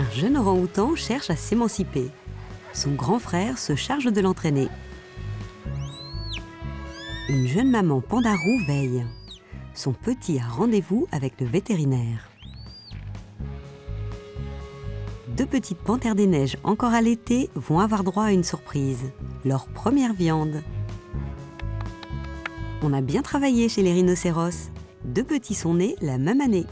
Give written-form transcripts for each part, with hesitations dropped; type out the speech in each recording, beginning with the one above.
Un jeune orang-outan cherche à s'émanciper. Son grand frère se charge de l'entraîner. Une jeune maman pandarou veille. Son petit a rendez-vous avec le vétérinaire. Deux petites panthères des neiges encore allaitées vont avoir droit à une surprise, leur première viande. On a bien travaillé chez les rhinocéros. Deux petits sont nés la même année.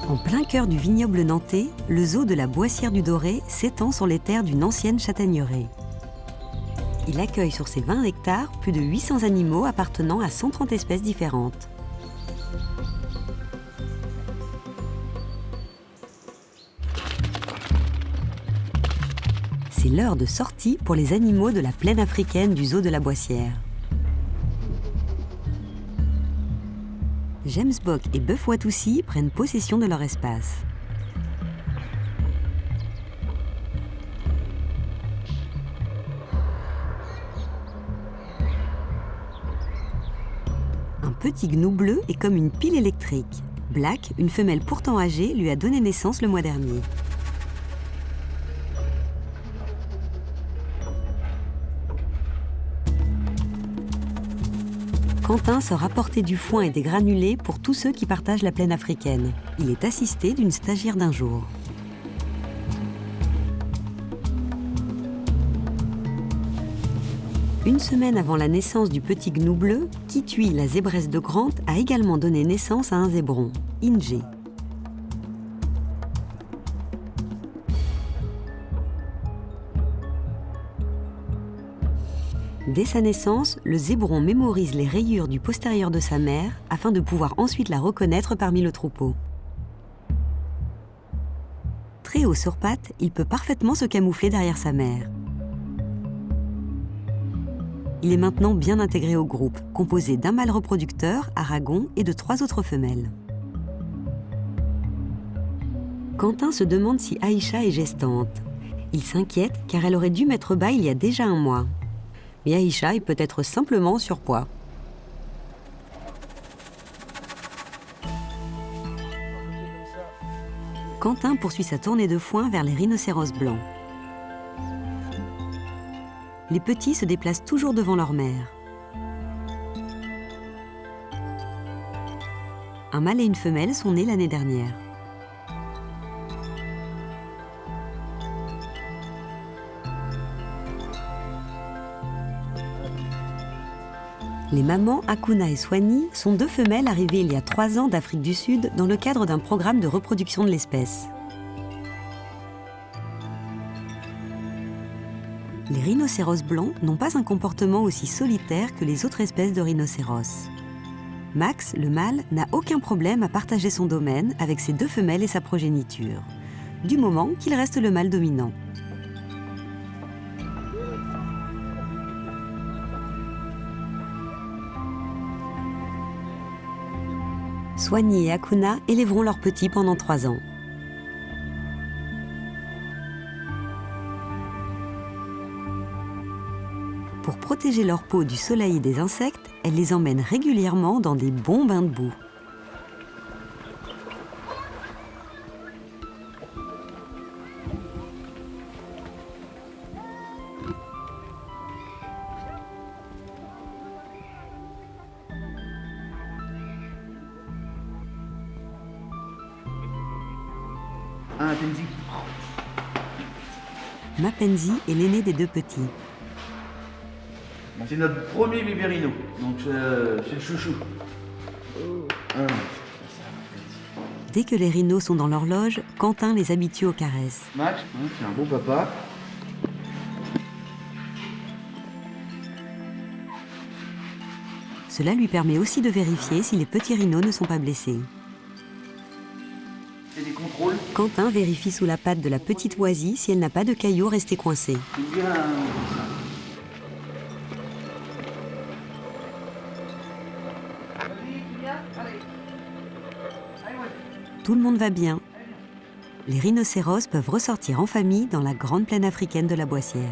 En plein cœur du vignoble nantais, le zoo de la Boissière du Doré s'étend sur les terres d'une ancienne châtaigneraie. Il accueille sur ses 20 hectares plus de 800 animaux appartenant à 130 espèces différentes. C'est l'heure de sortie pour les animaux de la plaine africaine du zoo de la Boissière. James Bock et Buff Watoussi prennent possession de leur espace. Un petit gnou bleu est comme une pile électrique. Black, une femelle pourtant âgée, lui a donné naissance le mois dernier. Quentin sort apporter du foin et des granulés pour tous ceux qui partagent la plaine africaine. Il est assisté d'une stagiaire d'un jour. Une semaine avant la naissance du petit gnou bleu, Kitui, la zébresse de Grant, a également donné naissance à un zébron, Ingé. Dès sa naissance, le zébron mémorise les rayures du postérieur de sa mère afin de pouvoir ensuite la reconnaître parmi le troupeau. Très haut sur pattes, il peut parfaitement se camoufler derrière sa mère. Il est maintenant bien intégré au groupe, composé d'un mâle reproducteur, Aragon, et de 3 autres femelles. Quentin se demande si Aïcha est gestante. Il s'inquiète car elle aurait dû mettre bas il y a déjà 1 mois. Mais Aïcha est peut-être simplement en surpoids. Quentin poursuit sa tournée de foin vers les rhinocéros blancs. Les petits se déplacent toujours devant leur mère. Un mâle et une femelle sont nés l'année dernière. Les mamans Akuna et Swani sont 2 femelles arrivées il y a 3 ans d'Afrique du Sud dans le cadre d'un programme de reproduction de l'espèce. Les rhinocéros blancs n'ont pas un comportement aussi solitaire que les autres espèces de rhinocéros. Max, le mâle, n'a aucun problème à partager son domaine avec ses 2 femelles et sa progéniture, du moment qu'il reste le mâle dominant. Swani et Akuna élèveront leurs petits pendant 3 ans. Pour protéger leur peau du soleil et des insectes, elles les emmènent régulièrement dans des bons bains de boue. Mapenzi. Mapenzi est l'aîné des 2 petits. C'est notre premier bébé rhino, donc c'est le chouchou. Dès que les rhinos sont dans leur loge, Quentin les habitue aux caresses. Max, c'est un bon papa. Cela lui permet aussi de vérifier si les petits rhinos ne sont pas blessés. Et des contrôles. Quentin vérifie sous la patte de la petite oisie si elle n'a pas de cailloux restés coincés. C'est bien. tout le monde va bien. Les rhinocéros peuvent ressortir en famille dans la grande plaine africaine de la Boissière.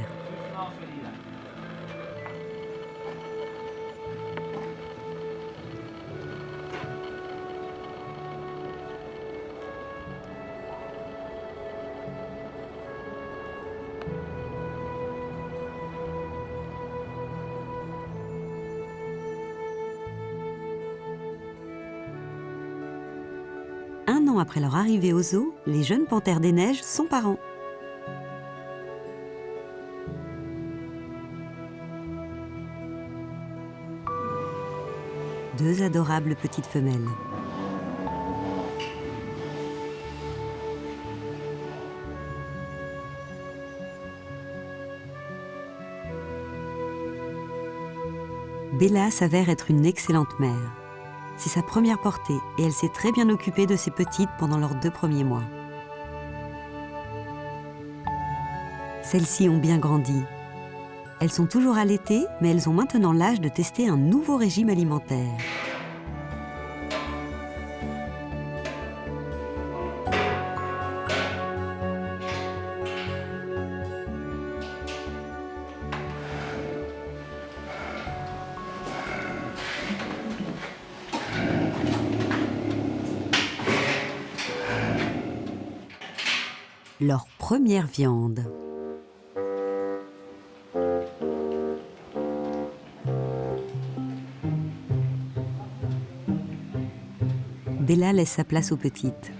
Un an après leur arrivée au zoo, les jeunes panthères des neiges sont parents. Deux adorables petites femelles. Bella s'avère être une excellente mère. C'est sa première portée et elle s'est très bien occupée de ses petites pendant leurs 2 premiers mois. Celles-ci ont bien grandi. Elles sont toujours allaitées, mais elles ont maintenant l'âge de tester un nouveau régime alimentaire. Leur première viande. Bella laisse sa place aux petites.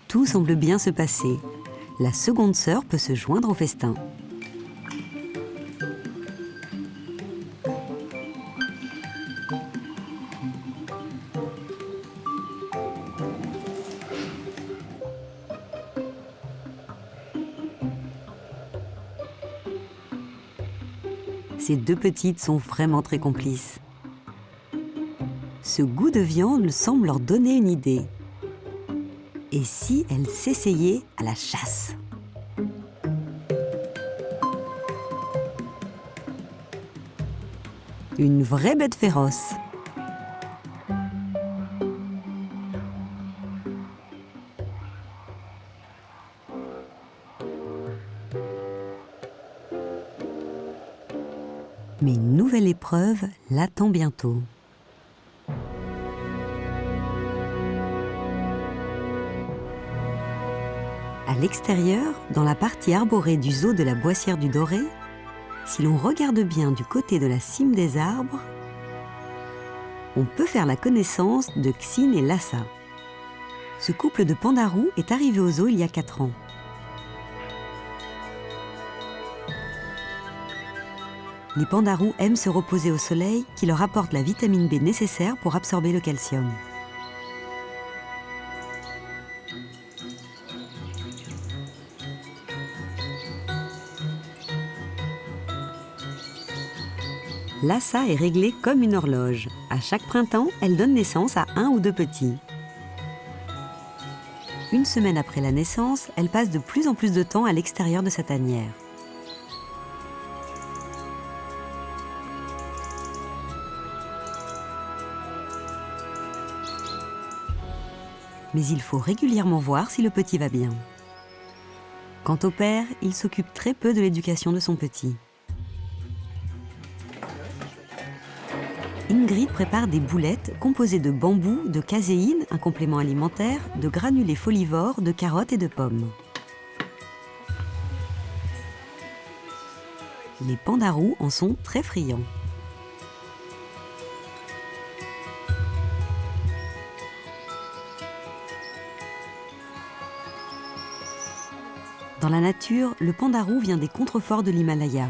Tout semble bien se passer. La seconde sœur peut se joindre au festin. Ces 2 petites sont vraiment très complices. Ce goût de viande semble leur donner une idée. Et si elles s'essayaient à la chasse? Une vraie bête féroce. Mais une nouvelle épreuve l'attend bientôt. À l'extérieur, dans la partie arborée du zoo de la Boissière du Doré, si l'on regarde bien du côté de la cime des arbres, on peut faire la connaissance de Xin et Lhasa. Ce couple de pandarous est arrivé au zoo il y a 4 ans. Les pandarous aiment se reposer au soleil qui leur apporte la vitamine B nécessaire pour absorber le calcium. Lhasa est réglée comme une horloge. À chaque printemps, elle donne naissance à 1 ou 2 petits. Une semaine après la naissance, elle passe de plus en plus de temps à l'extérieur de sa tanière. Mais il faut régulièrement voir si le petit va bien. Quant au père, il s'occupe très peu de l'éducation de son petit. Ingrid prépare des boulettes composées de bambou, de caséine, un complément alimentaire, de granulés folivores, de carottes et de pommes. Les pandarous en sont très friands. Dans la nature, le pandarou vient des contreforts de l'Himalaya.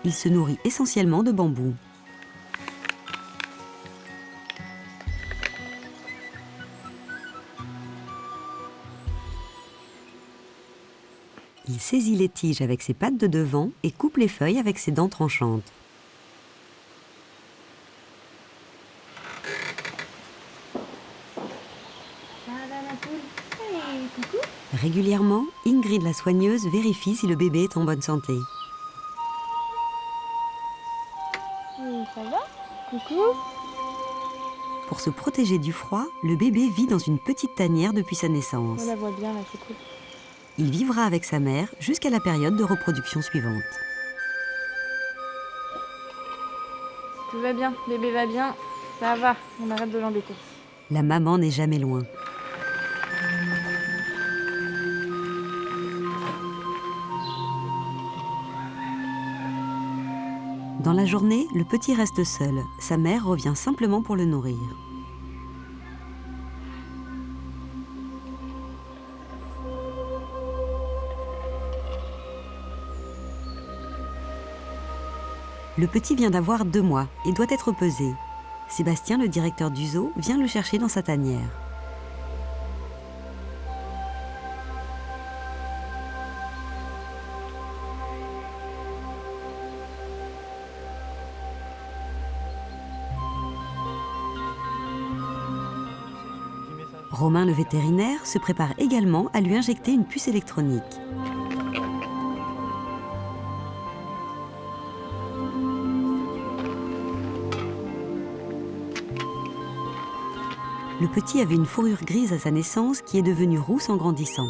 Il se nourrit essentiellement de bambou. Il saisit les tiges avec ses pattes de devant et coupe les feuilles avec ses dents tranchantes. Ça va ma poule? Hey, coucou. Régulièrement, Ingrid la soigneuse vérifie si le bébé est en bonne santé. Ça va? Coucou. Pour se protéger du froid, le bébé vit dans une petite tanière depuis sa naissance. On la voit bien là, c'est cool. Il vivra avec sa mère jusqu'à la période de reproduction suivante. Tout va bien, bébé va bien. Ça va, on arrête de l'embêter. La maman n'est jamais loin. Dans la journée, le petit reste seul. Sa mère revient simplement pour le nourrir. Le petit vient d'avoir 2 mois et doit être pesé. Sébastien, le directeur du zoo, vient le chercher dans sa tanière. Romain, le vétérinaire, se prépare également à lui injecter une puce électronique. Le petit avait une fourrure grise à sa naissance qui est devenue rousse en grandissant.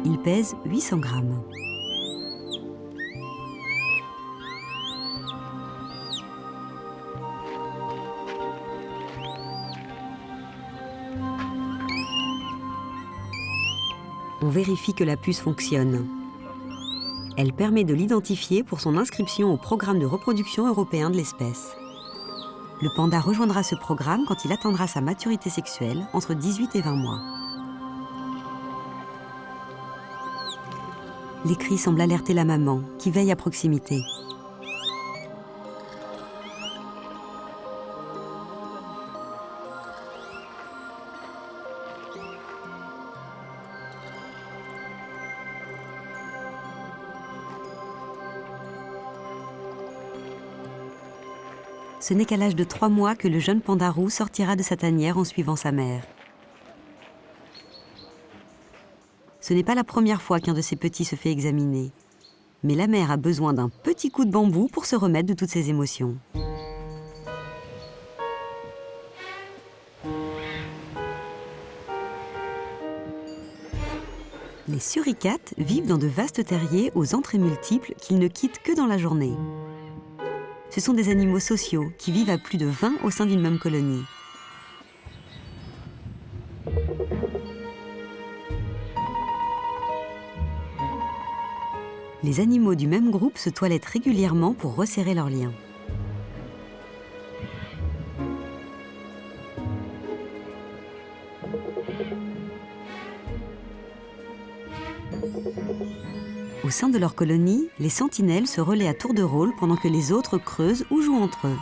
Il pèse 800 grammes. On vérifie que la puce fonctionne. Elle permet de l'identifier pour son inscription au programme de reproduction européen de l'espèce. Le panda rejoindra ce programme quand il atteindra sa maturité sexuelle, entre 18 et 20 mois. Les cris semblent alerter la maman, qui veille à proximité. Ce n'est qu'à l'âge de 3 mois que le jeune panda roux sortira de sa tanière en suivant sa mère. Ce n'est pas la première fois qu'un de ses petits se fait examiner. Mais la mère a besoin d'un petit coup de bambou pour se remettre de toutes ses émotions. Les suricates vivent dans de vastes terriers aux entrées multiples qu'ils ne quittent que dans la journée. Ce sont des animaux sociaux qui vivent à plus de 20 au sein d'une même colonie. Les animaux du même groupe se toilettent régulièrement pour resserrer leurs liens. Au sein de leur colonie, les sentinelles se relaient à tour de rôle pendant que les autres creusent ou jouent entre eux.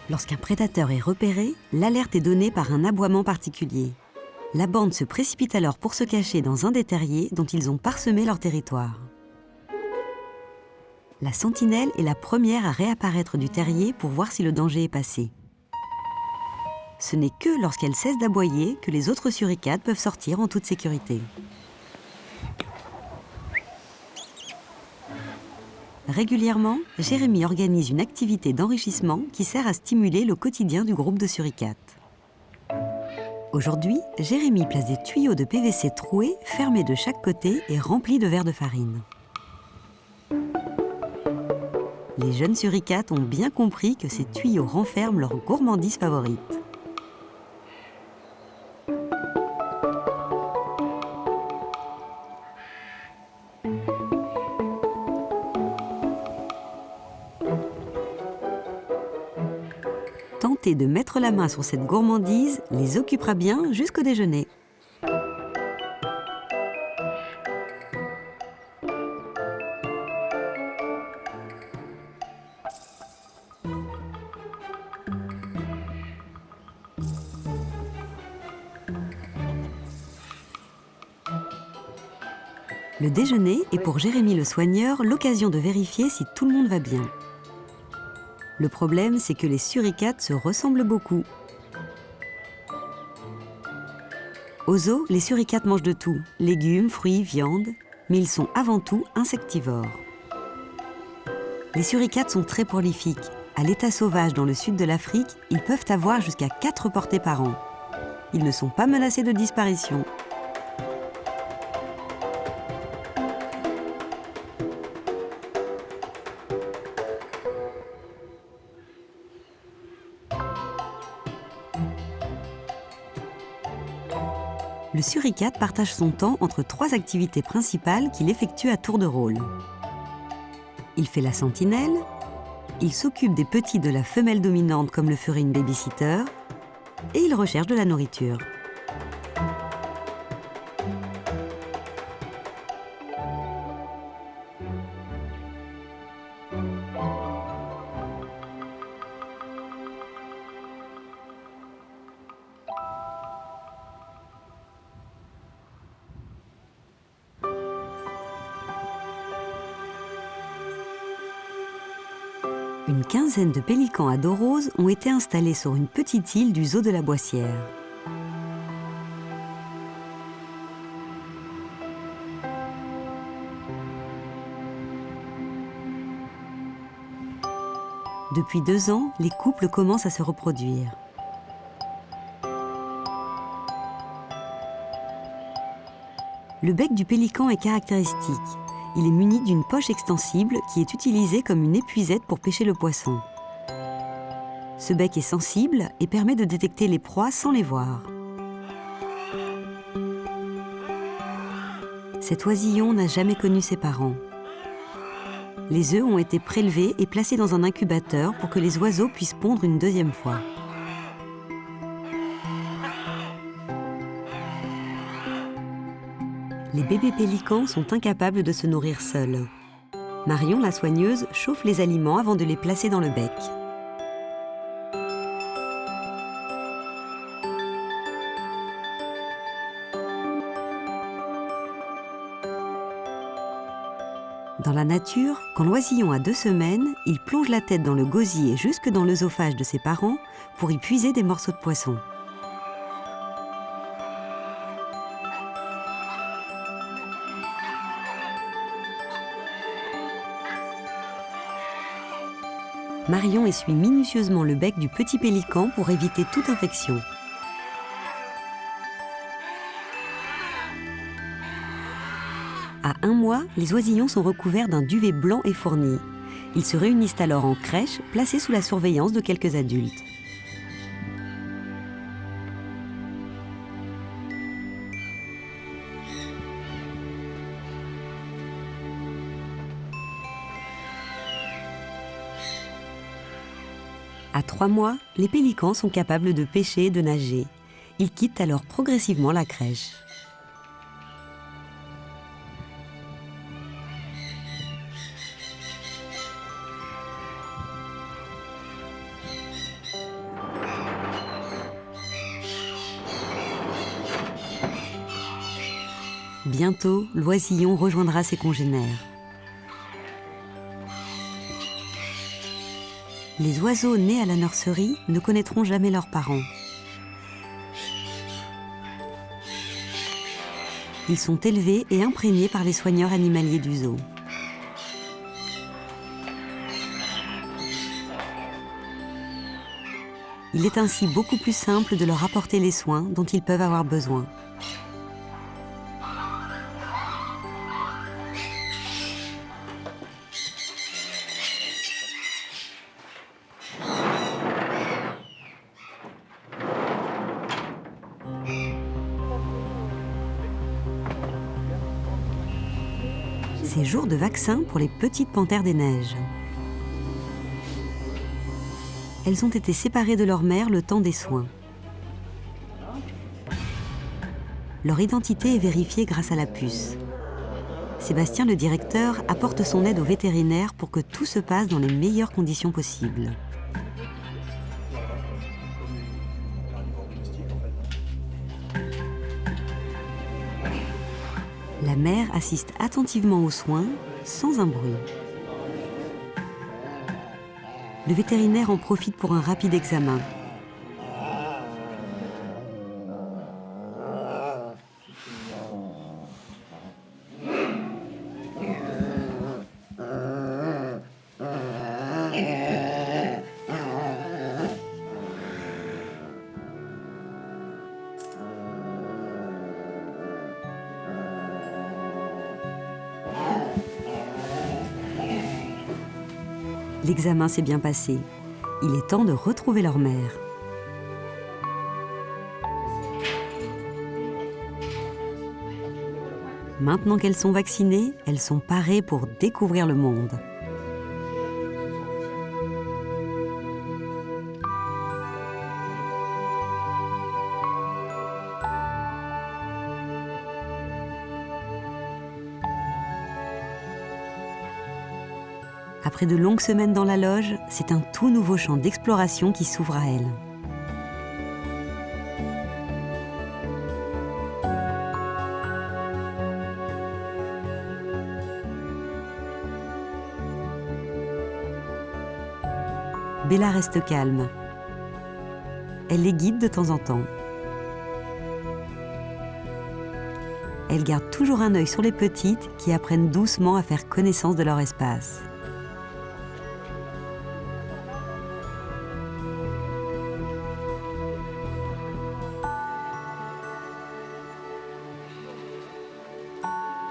Lorsqu'un prédateur est repéré, l'alerte est donnée par un aboiement particulier. La bande se précipite alors pour se cacher dans un des terriers dont ils ont parsemé leur territoire. La sentinelle est la première à réapparaître du terrier pour voir si le danger est passé. Ce n'est que lorsqu'elle cesse d'aboyer que les autres suricates peuvent sortir en toute sécurité. Régulièrement, Jérémy organise une activité d'enrichissement qui sert à stimuler le quotidien du groupe de suricates. Aujourd'hui, Jérémy place des tuyaux de PVC troués, fermés de chaque côté et remplis de verre de farine. Les jeunes suricates ont bien compris que ces tuyaux renferment leur gourmandise favorite. volonté de mettre la main sur cette gourmandise les occupera bien jusqu'au déjeuner. Le déjeuner est pour Jérémy le soigneur l'occasion de vérifier si tout le monde va bien. Le problème, c'est que les suricates se ressemblent beaucoup. Au zoo, les suricates mangent de tout, légumes, fruits, viande, mais ils sont avant tout insectivores. Les suricates sont très prolifiques. À l'état sauvage dans le sud de l'Afrique, ils peuvent avoir jusqu'à 4 portées par an. Ils ne sont pas menacés de disparition. Le suricate partage son temps entre 3 activités principales qu'il effectue à tour de rôle. Il fait la sentinelle, il s'occupe des petits de la femelle dominante comme le ferait une babysitter, et il recherche de la nourriture. Une quinzaine de pélicans à dos rose ont été installés sur une petite île du zoo de la Boissière. Depuis 2 ans, les couples commencent à se reproduire. Le bec du pélican est caractéristique. Il est muni d'une poche extensible qui est utilisée comme une épuisette pour pêcher le poisson. Ce bec est sensible et permet de détecter les proies sans les voir. Cet oisillon n'a jamais connu ses parents. Les œufs ont été prélevés et placés dans un incubateur pour que les oiseaux puissent pondre une 2e fois. Les bébés pélicans sont incapables de se nourrir seuls. Marion, la soigneuse, chauffe les aliments avant de les placer dans le bec. Dans la nature, quand l'oisillon a 2 semaines, il plonge la tête dans le gosier jusque dans l'œsophage de ses parents pour y puiser des morceaux de poisson. Marion essuie minutieusement le bec du petit pélican pour éviter toute infection. À 1 mois, les oisillons sont recouverts d'un duvet blanc et fourni. Ils se réunissent alors en crèche, placés sous la surveillance de quelques adultes. À 3 mois, les pélicans sont capables de pêcher et de nager. Ils quittent alors progressivement la crèche. Bientôt, l'oisillon rejoindra ses congénères. Les oiseaux nés à la nurserie ne connaîtront jamais leurs parents. Ils sont élevés et imprégnés par les soigneurs animaliers du zoo. Il est ainsi beaucoup plus simple de leur apporter les soins dont ils peuvent avoir besoin. C'est jour de vaccin pour les petites panthères des neiges. elles ont été séparées de leur mère le temps des soins. Leur identité est vérifiée grâce à la puce. Sébastien, le directeur, apporte son aide aux vétérinaires pour que tout se passe dans les meilleures conditions possibles. La mère assiste attentivement aux soins, sans un bruit. Le vétérinaire en profite pour un rapide examen. L'examen s'est bien passé. Il est temps de retrouver leur mère. Maintenant qu'elles sont vaccinées, elles sont parées pour découvrir le monde. Après de longues semaines dans la loge, c'est un tout nouveau champ d'exploration qui s'ouvre à elles. Bella reste calme. Elle les guide de temps en temps. Elle garde toujours un œil sur les petites qui apprennent doucement à faire connaissance de leur espace.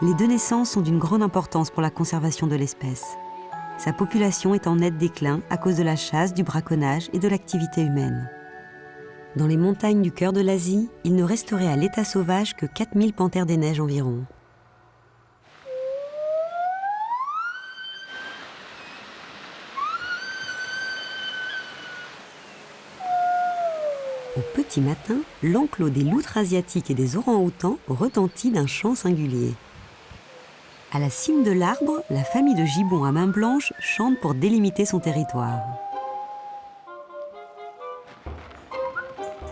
Les deux naissances sont d'une grande importance pour la conservation de l'espèce. Sa population est en net déclin à cause de la chasse, du braconnage et de l'activité humaine. Dans les montagnes du cœur de l'Asie, il ne resterait à l'état sauvage que 4000 panthères des neiges environ. Au petit matin, l'enclos des loutres asiatiques et des orang-outans retentit d'un chant singulier. À la cime de l'arbre, la famille de gibbons à main blanche chante pour délimiter son territoire.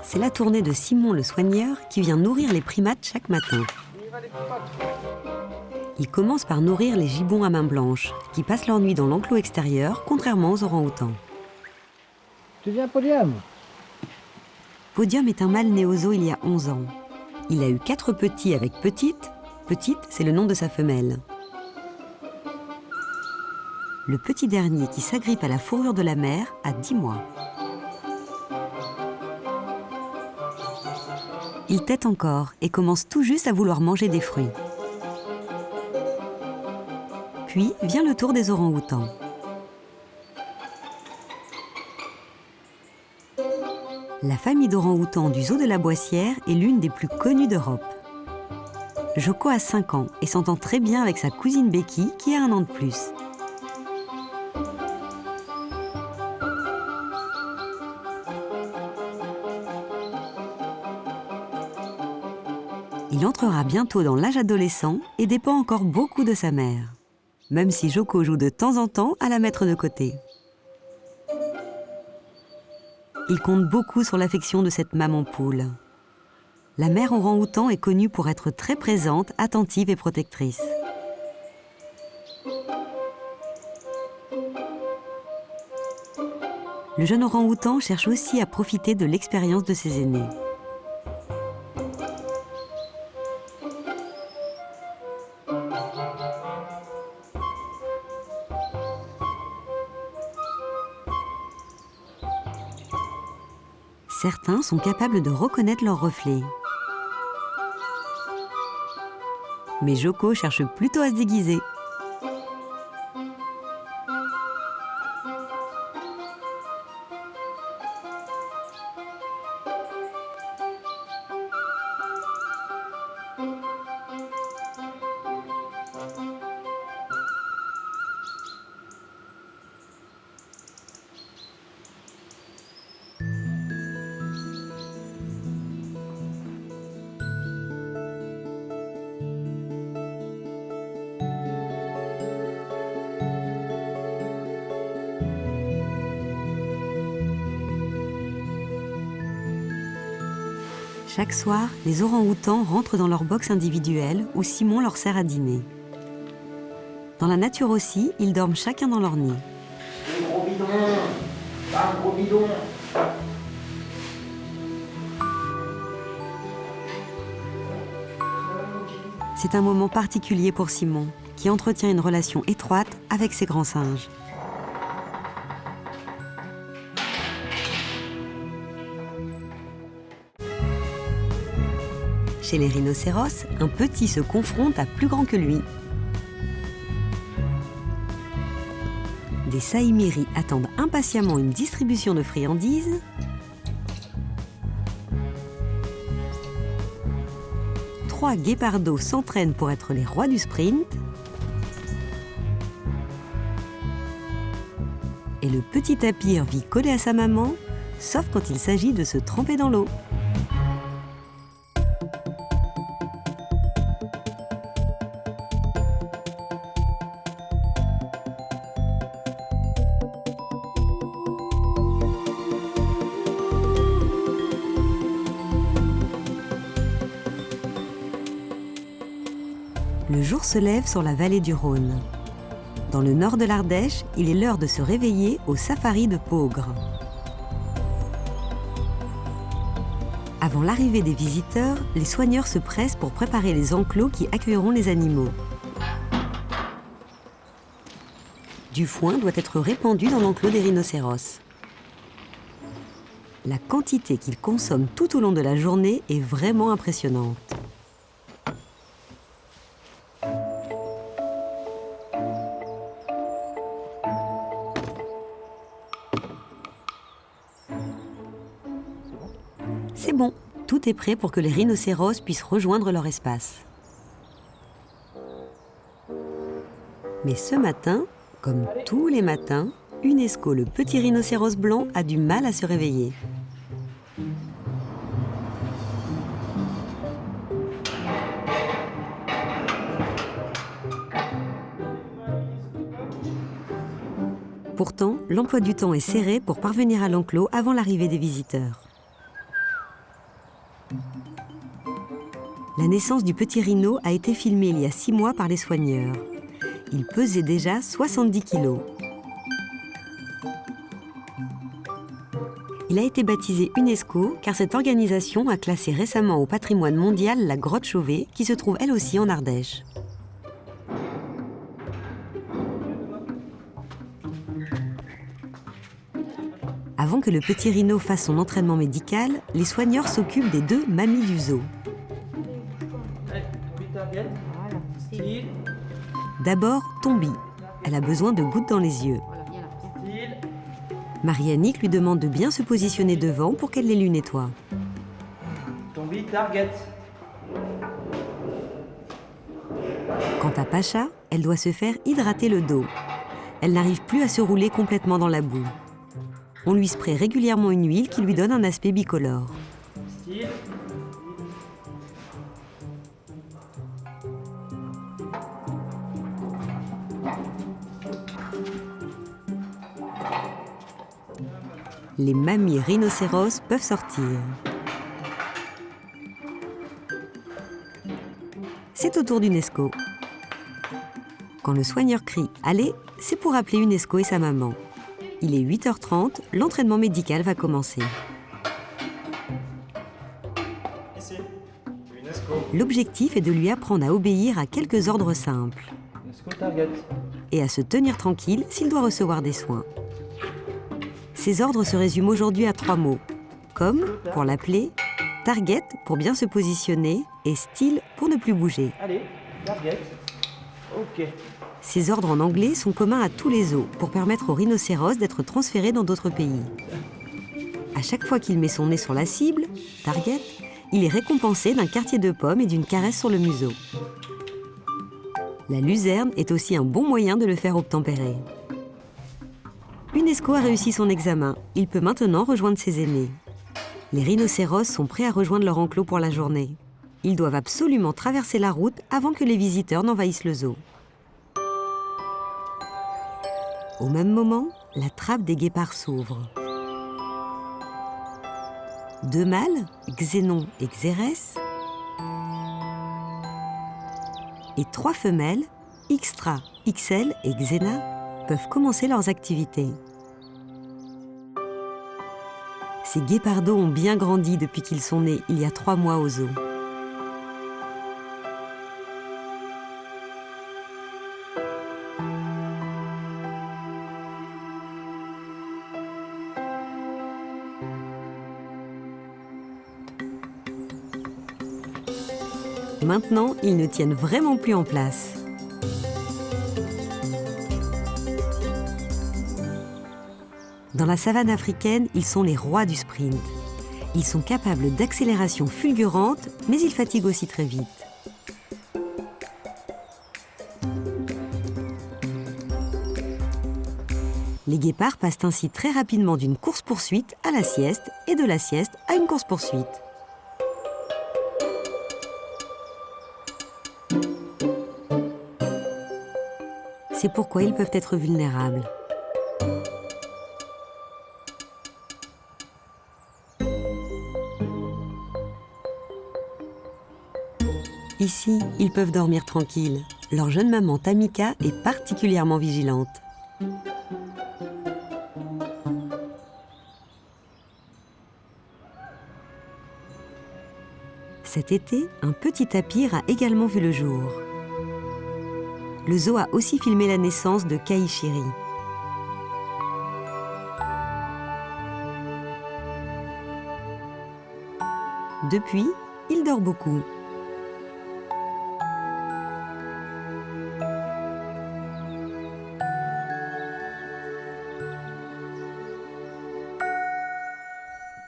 C'est la tournée de Simon le soigneur qui vient nourrir les primates chaque matin. Il commence par nourrir les gibbons à main blanche, qui passent leur nuit dans l'enclos extérieur, contrairement aux orang-outans. Tu viens, Podium? Podium est un mâle né au zoo il y a 11 ans. Il a eu 4 petits avec Petite. Petite, c'est le nom de sa femelle. Le petit dernier qui s'agrippe à la fourrure de la mère a 10 mois. Il tète encore et commence tout juste à vouloir manger des fruits. Puis vient le tour des orang-outans. La famille d'orang-outans du zoo de la Boissière est l'une des plus connues d'Europe. Joko a 5 ans et s'entend très bien avec sa cousine Becky qui a 1 an de plus. Il entrera bientôt dans l'âge adolescent et dépend encore beaucoup de sa mère, même si Joko joue de temps en temps à la mettre de côté. Il compte beaucoup sur l'affection de cette maman poule. La mère orang-outan est connue pour être très présente, attentive et protectrice. Le jeune orang-outan cherche aussi à profiter de l'expérience de ses aînés. Certains sont capables de reconnaître leur reflet. Mais Joko cherche plutôt à se déguiser. Chaque soir, les orang-outans rentrent dans leur box individuelle où Simon leur sert à dîner. Dans la nature aussi, ils dorment chacun dans leur nid. Un gros bidon. Pas un gros bidon. C'est un moment particulier pour Simon, qui entretient une relation étroite avec ses grands singes. Chez les rhinocéros, un petit se confronte à plus grand que lui. Des saïmiris attendent impatiemment une distribution de friandises. Trois guépardos s'entraînent pour être les rois du sprint. Et le petit tapir vit collé à sa maman, sauf quand il s'agit de se tremper dans l'eau. Le jour se lève sur la vallée du Rhône. Dans le nord de l'Ardèche, il est l'heure de se réveiller au safari de Peaugres. Avant l'arrivée des visiteurs, les soigneurs se pressent pour préparer les enclos qui accueilleront les animaux. Du foin doit être répandu dans l'enclos des rhinocéros. La quantité qu'ils consomment tout au long de la journée est vraiment impressionnante. C'est bon, tout est prêt pour que les rhinocéros puissent rejoindre leur espace. Mais ce matin, comme tous les matins, Unesco, le petit rhinocéros blanc, a du mal à se réveiller. Pourtant, l'emploi du temps est serré pour parvenir à l'enclos avant l'arrivée des visiteurs. La naissance du petit rhino a été filmée il y a 6 mois par les soigneurs. Il pesait déjà 70 kilos. Il a été baptisé Unesco car cette organisation a classé récemment au patrimoine mondial la grotte Chauvet qui se trouve elle aussi en Ardèche. Avant que le petit rhino fasse son entraînement médical, les soigneurs s'occupent des 2 mamies du zoo. D'abord, Tombi. Elle a besoin de gouttes dans les yeux. Marie-Annick lui demande de bien se positionner devant pour qu'elle les lui nettoie. Tombi, target. Quant à Pacha, elle doit se faire hydrater le dos. Elle n'arrive plus à se rouler complètement dans la boue. On lui spraye régulièrement une huile qui lui donne un aspect bicolore. Style. Les mamies rhinocéros peuvent sortir. C'est au tour d'Unesco. Quand le soigneur crie « Allez !», c'est pour appeler Unesco et sa maman. Il est 8h30, l'entraînement médical va commencer. Ici, Unesco. L'objectif est de lui apprendre à obéir à quelques ordres simples Unesco, target. et à se tenir tranquille s'il doit recevoir des soins. Ces ordres se résument aujourd'hui à 3 mots, comme pour l'appeler, target pour bien se positionner et style pour ne plus bouger. Allez, target. Ok. Ces ordres en anglais sont communs à tous les zoos pour permettre aux rhinocéros d'être transférés dans d'autres pays. À chaque fois qu'il met son nez sur la cible, target, il est récompensé d'un quartier de pomme et d'une caresse sur le museau. La luzerne est aussi un bon moyen de le faire obtempérer. Unesco a réussi son examen. Il peut maintenant rejoindre ses aînés. Les rhinocéros sont prêts à rejoindre leur enclos pour la journée. Ils doivent absolument traverser la route avant que les visiteurs n'envahissent le zoo. Au même moment, la trappe des guépards s'ouvre. 2 mâles, Xénon et Xérès, et 3 femelles, Xtra, XL et Xéna, peuvent commencer leurs activités. Ces guépardos ont bien grandi depuis qu'ils sont nés il y a 3 mois au zoo. Maintenant, ils ne tiennent vraiment plus en place. Dans la savane africaine, ils sont les rois du sprint. Ils sont capables d'accélération fulgurante, mais ils fatiguent aussi très vite. Les guépards passent ainsi très rapidement d'une course-poursuite à la sieste et de la sieste à une course-poursuite. C'est pourquoi ils peuvent être vulnérables. Ici, ils peuvent dormir tranquilles. Leur jeune maman Tamika est particulièrement vigilante. Cet été, un petit tapir a également vu le jour. Le zoo a aussi filmé la naissance de Kaïchiri. Depuis, il dort beaucoup.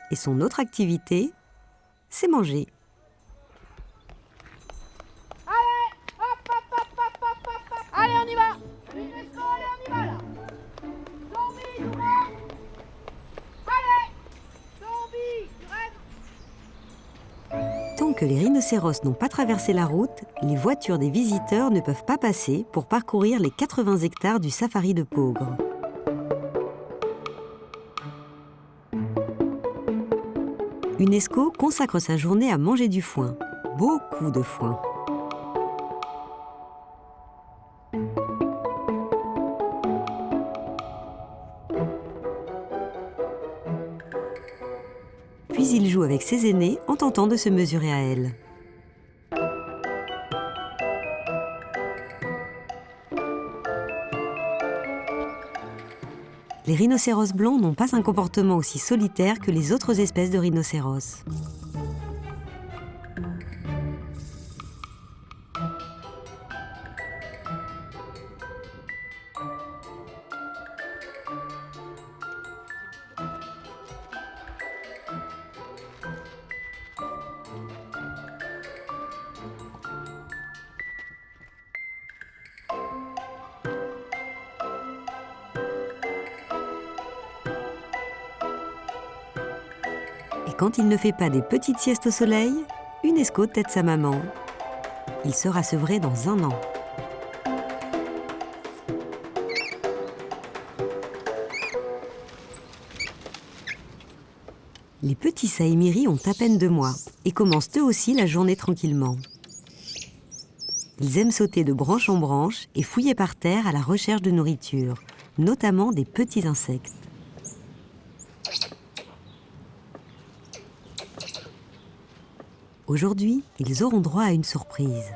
Et son autre activité, c'est manger. Allez, on y va! Allez, on y va là! Zombie, du rêve! Allez! Zombie, du rêve! Tant que les rhinocéros n'ont pas traversé la route, les voitures des visiteurs ne peuvent pas passer pour parcourir les 80 hectares du safari de Peaugres. UNESCO consacre sa journée à manger du foin, beaucoup de foin. Puis il joue avec ses aînés en tentant de se mesurer à elle. Les rhinocéros blancs n'ont pas un comportement aussi solitaire que les autres espèces de rhinocéros. Et quand il ne fait pas des petites siestes au soleil, UNESCO tête sa maman. Il sera sevré dans 1 an. Les petits saïmiris ont à peine 2 mois et commencent eux aussi la journée tranquillement. Ils aiment sauter de branche en branche et fouiller par terre à la recherche de nourriture, notamment des petits insectes. Aujourd'hui, ils auront droit à une surprise.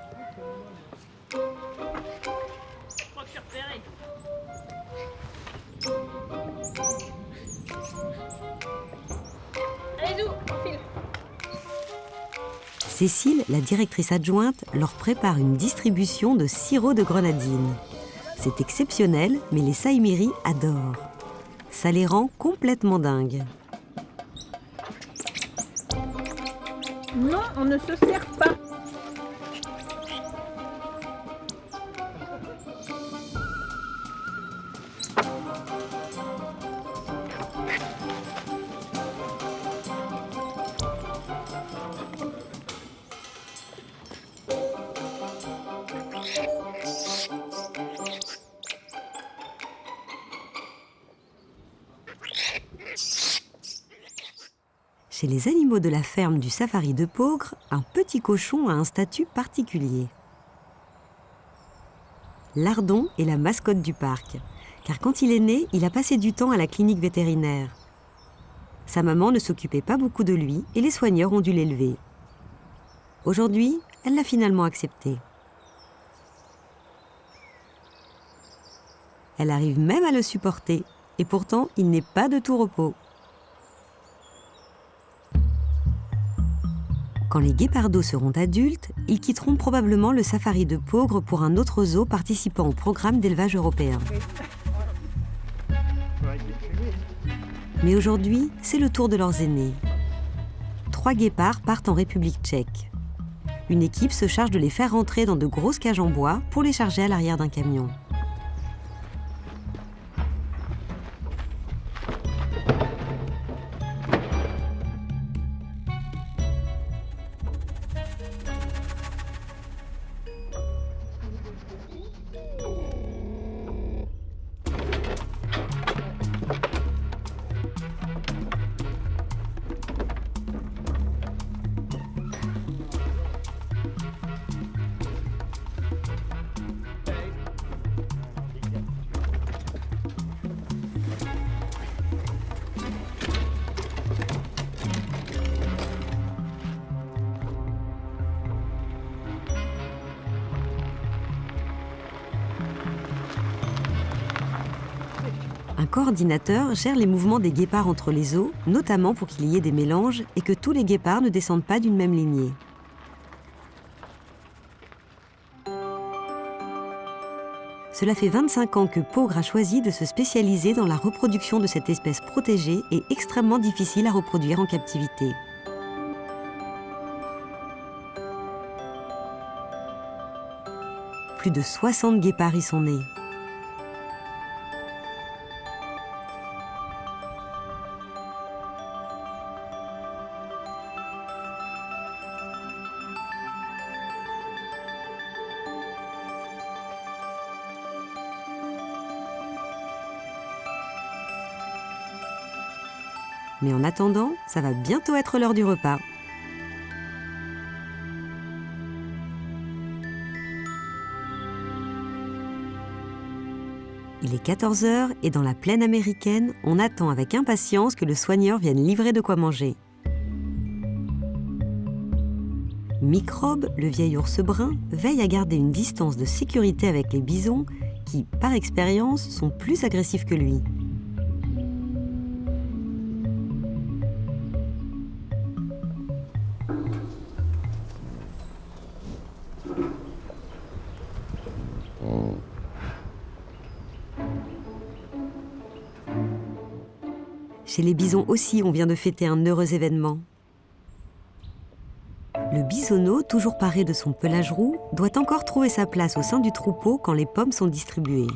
Allez, Zou, file! Cécile, la directrice adjointe, leur prépare une distribution de sirop de grenadine. C'est exceptionnel, mais les saïmiris adorent. Ça les rend complètement dingues. Non, on ne se sert pas. Chez les animaux de la ferme du safari de Peaugres, un petit cochon a un statut particulier. Lardon est la mascotte du parc, car quand il est né, il a passé du temps à la clinique vétérinaire. Sa maman ne s'occupait pas beaucoup de lui et les soigneurs ont dû l'élever. Aujourd'hui, elle l'a finalement accepté. Elle arrive même à le supporter, et pourtant, il n'est pas de tout repos. Quand les guépardos seront adultes, ils quitteront probablement le safari de Peaugres pour un autre zoo participant au programme d'élevage européen. Mais aujourd'hui, c'est le tour de leurs aînés. 3 guépards partent en République tchèque. Une équipe se charge de les faire rentrer dans de grosses cages en bois pour les charger à l'arrière d'un camion. Un coordinateur gère les mouvements des guépards entre les zoos, notamment pour qu'il y ait des mélanges et que tous les guépards ne descendent pas d'une même lignée. Cela fait 25 ans que Peaugres a choisi de se spécialiser dans la reproduction de cette espèce protégée et extrêmement difficile à reproduire en captivité. Plus de 60 guépards y sont nés. Mais en attendant, ça va bientôt être l'heure du repas. Il est 14 h et dans la plaine américaine, on attend avec impatience que le soigneur vienne livrer de quoi manger. Microbe, le vieil ours brun, veille à garder une distance de sécurité avec les bisons qui, par expérience, sont plus agressifs que lui. Chez les bisons aussi, on vient de fêter un heureux événement. Le bisonneau, toujours paré de son pelage roux, doit encore trouver sa place au sein du troupeau quand les pommes sont distribuées.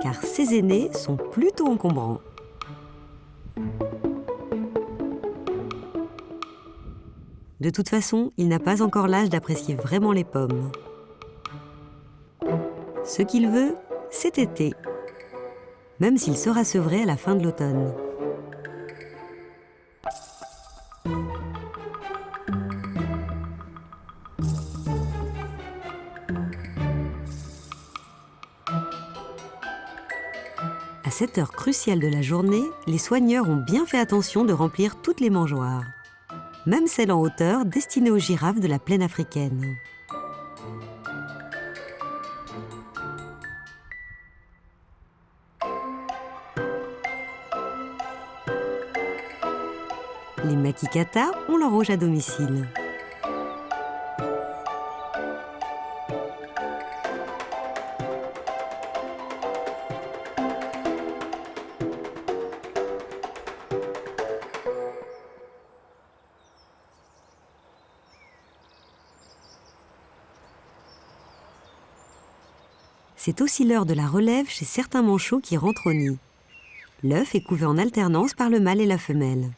Car ses aînés sont plutôt encombrants. De toute façon, il n'a pas encore l'âge d'apprécier vraiment les pommes. Ce qu'il veut, c'est téter. Même s'il sera sevré à la fin de l'automne. À cette heure cruciale de la journée, les soigneurs ont bien fait attention de remplir toutes les mangeoires, même celles en hauteur destinées aux girafes de la plaine africaine. Les makikatas ont leur auge à domicile. C'est aussi l'heure de la relève chez certains manchots qui rentrent au nid. L'œuf est couvé en alternance par le mâle et la femelle.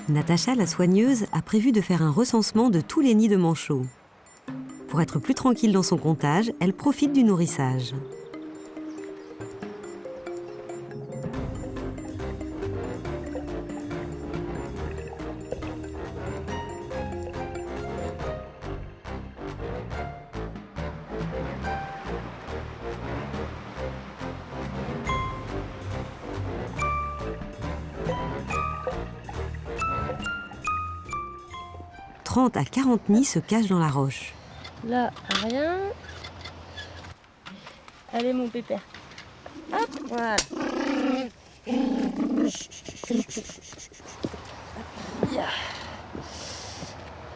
Natacha, la soigneuse, a prévu de faire un recensement de tous les nids de manchots. Pour être plus tranquille dans son comptage, elle profite du nourrissage. « 30 à 40 nids se cachent dans la roche. Là, rien. Allez, mon pépère. Hop, voilà.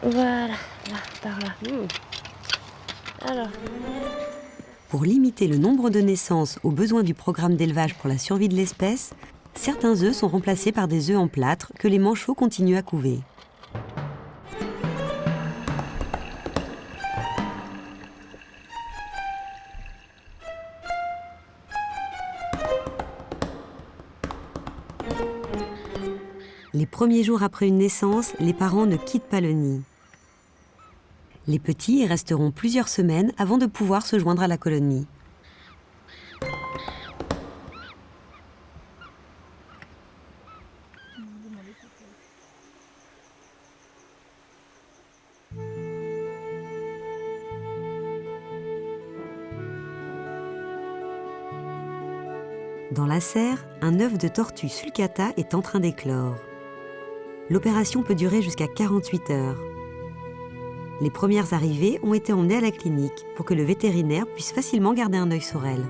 Voilà, là, par là. Alors. Pour limiter le nombre de naissances aux besoins du programme d'élevage pour la survie de l'espèce, certains œufs sont remplacés par des œufs en plâtre que les manchots continuent à couver. Les premiers jours après une naissance, les parents ne quittent pas le nid. Les petits y resteront plusieurs semaines avant de pouvoir se joindre à la colonie. Dans la serre, un œuf de tortue sulcata est en train d'éclore. L'opération peut durer jusqu'à 48 heures. Les premières arrivées ont été emmenées à la clinique pour que le vétérinaire puisse facilement garder un œil sur elles.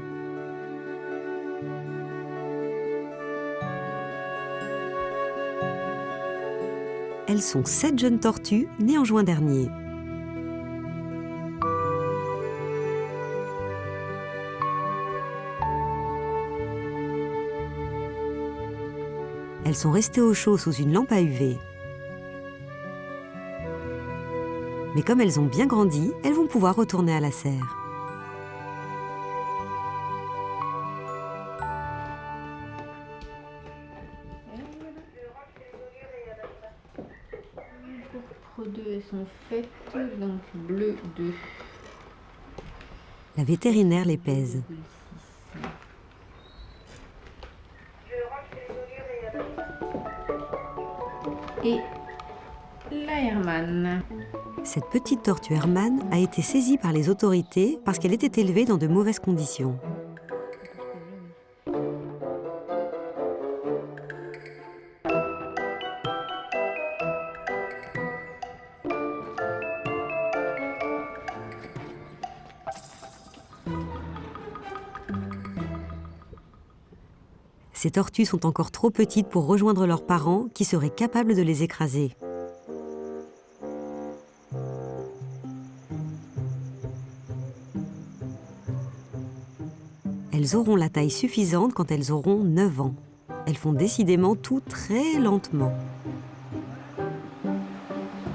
Elles sont 7 jeunes tortues nées en juin dernier. Elles sont restées au chaud sous une lampe à UV. Mais comme elles ont bien grandi, elles vont pouvoir retourner à la serre. Pourpre 2, elles sont faites, donc bleu 2. La vétérinaire les pèse. Et la Hermann. Cette petite tortue Hermann a été saisie par les autorités parce qu'elle était élevée dans de mauvaises conditions. Ces tortues sont encore trop petites pour rejoindre leurs parents qui seraient capables de les écraser. Elles auront la taille suffisante quand elles auront 9 ans. Elles font décidément tout très lentement.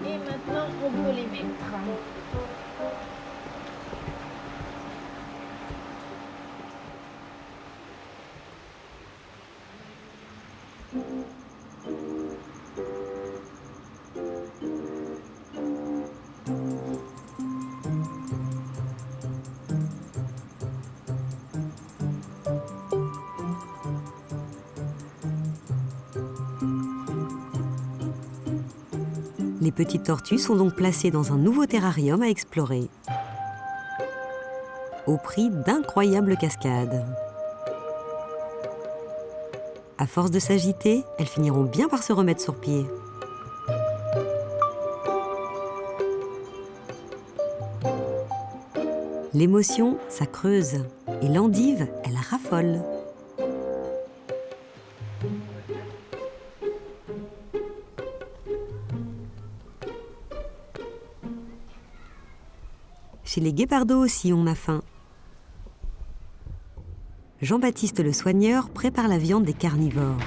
Et maintenant, on peut les mettre. Les petites tortues sont donc placées dans un nouveau terrarium à explorer, au prix d'incroyables cascades. À force de s'agiter, elles finiront bien par se remettre sur pied. L'émotion, ça creuse, et l'endive, elle raffole. Chez les guépardos aussi, on a faim. Jean-Baptiste le soigneur prépare la viande des carnivores.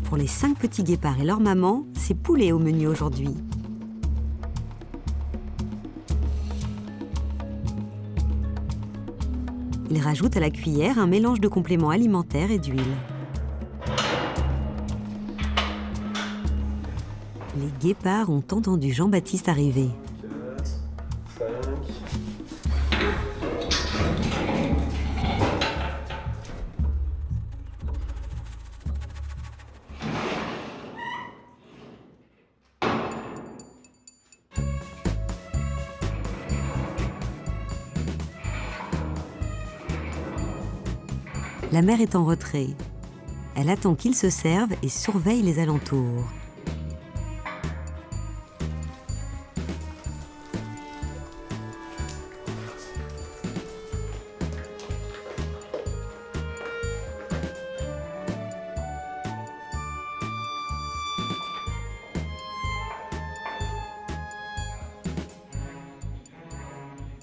Pour les 5 petits guépards et leur maman, c'est poulet au menu aujourd'hui. Il rajoute à la cuillère un mélange de compléments alimentaires et d'huile. Les guépards ont entendu Jean-Baptiste arriver. 5. La mère est en retrait. Elle attend qu'ils se servent et surveille les alentours.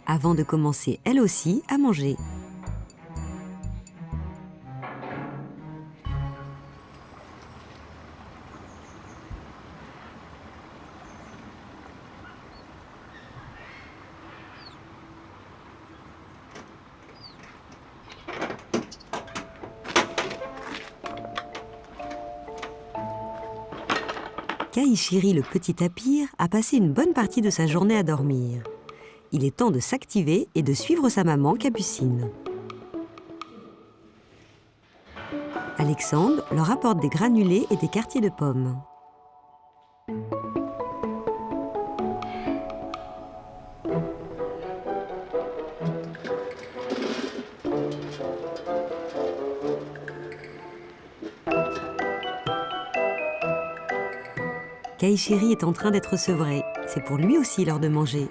Avant de commencer elle aussi à manger. Kaïchiri, le petit tapir, a passé une bonne partie de sa journée à dormir. Il est temps de s'activer et de suivre sa maman, Capucine. Alexandre leur apporte des granulés et des quartiers de pommes. Kaïchiri est en train d'être sevré. C'est pour lui aussi l'heure de manger.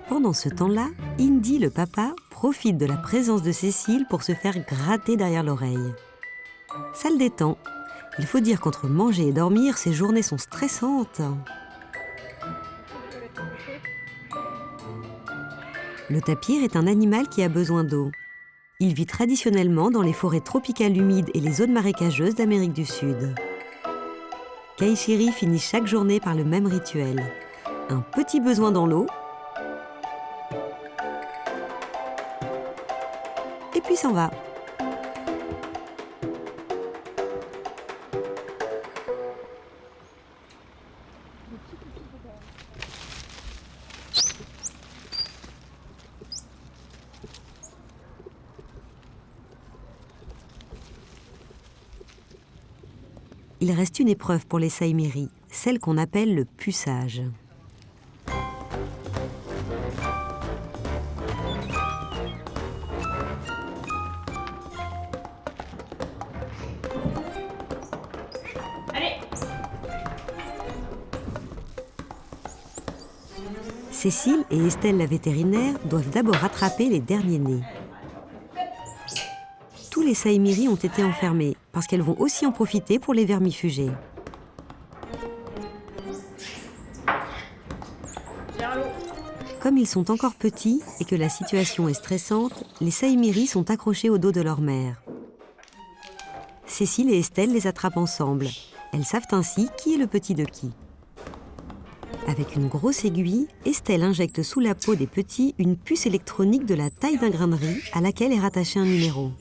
Pendant ce temps-là, Indy, le papa, profite de la présence de Cécile pour se faire gratter derrière l'oreille. Ça le détend. Il faut dire qu'entre manger et dormir, ces journées sont stressantes. Le tapir est un animal qui a besoin d'eau. Il vit traditionnellement dans les forêts tropicales humides et les zones marécageuses d'Amérique du Sud. Kaïchiri finit chaque journée par le même rituel. Un petit besoin dans l'eau, et puis s'en va. Il reste une épreuve pour les saïmiris, celle qu'on appelle le puçage. Cécile et Estelle, la vétérinaire, doivent d'abord rattraper les derniers nés. Tous les saïmiris ont été enfermés, parce qu'elles vont aussi en profiter pour les vermifuger. Comme ils sont encore petits et que la situation est stressante, les saïmiris sont accrochés au dos de leur mère. Cécile et Estelle les attrapent ensemble. Elles savent ainsi qui est le petit de qui. Avec une grosse aiguille, Estelle injecte sous la peau des petits une puce électronique de la taille d'un grain de riz à laquelle est rattaché un numéro.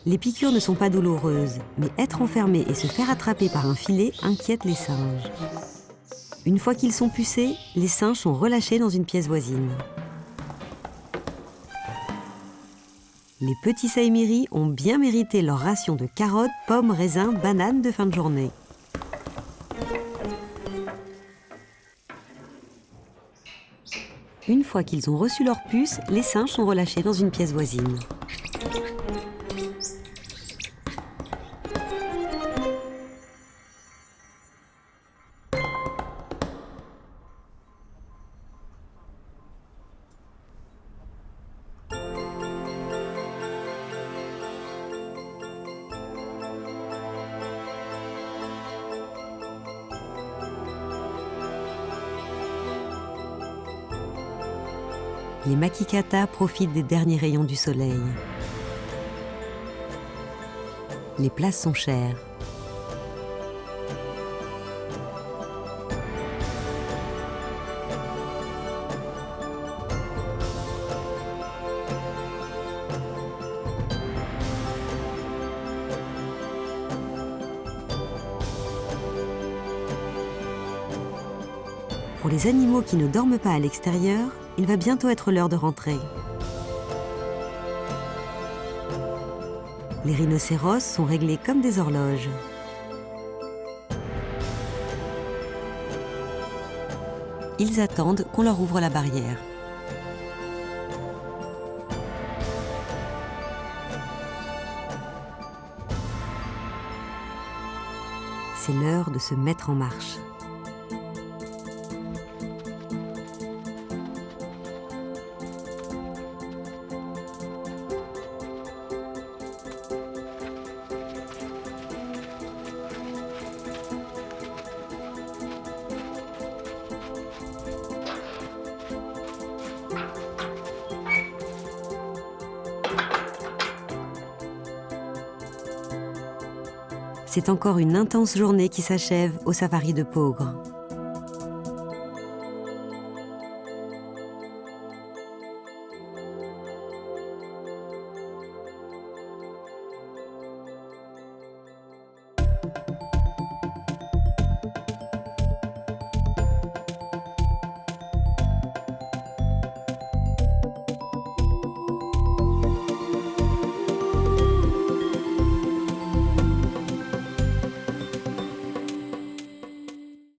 Les piqûres ne sont pas douloureuses, mais être enfermé et se faire attraper par un filet inquiète les singes. Une fois qu'ils sont pucés, les singes sont relâchés dans une pièce voisine. Les petits saïmiris ont bien mérité leur ration de carottes, pommes, raisins, bananes de fin de journée. Une fois qu'ils ont reçu leur puce, les singes sont relâchés dans une pièce voisine. Les makikatas profitent des derniers rayons du soleil. Les places sont chères. Pour les animaux qui ne dorment pas à l'extérieur, il va bientôt être l'heure de rentrer. Les rhinocéros sont réglés comme des horloges. Ils attendent qu'on leur ouvre la barrière. C'est l'heure de se mettre en marche. C'est encore une intense journée qui s'achève au safari de Peaugres.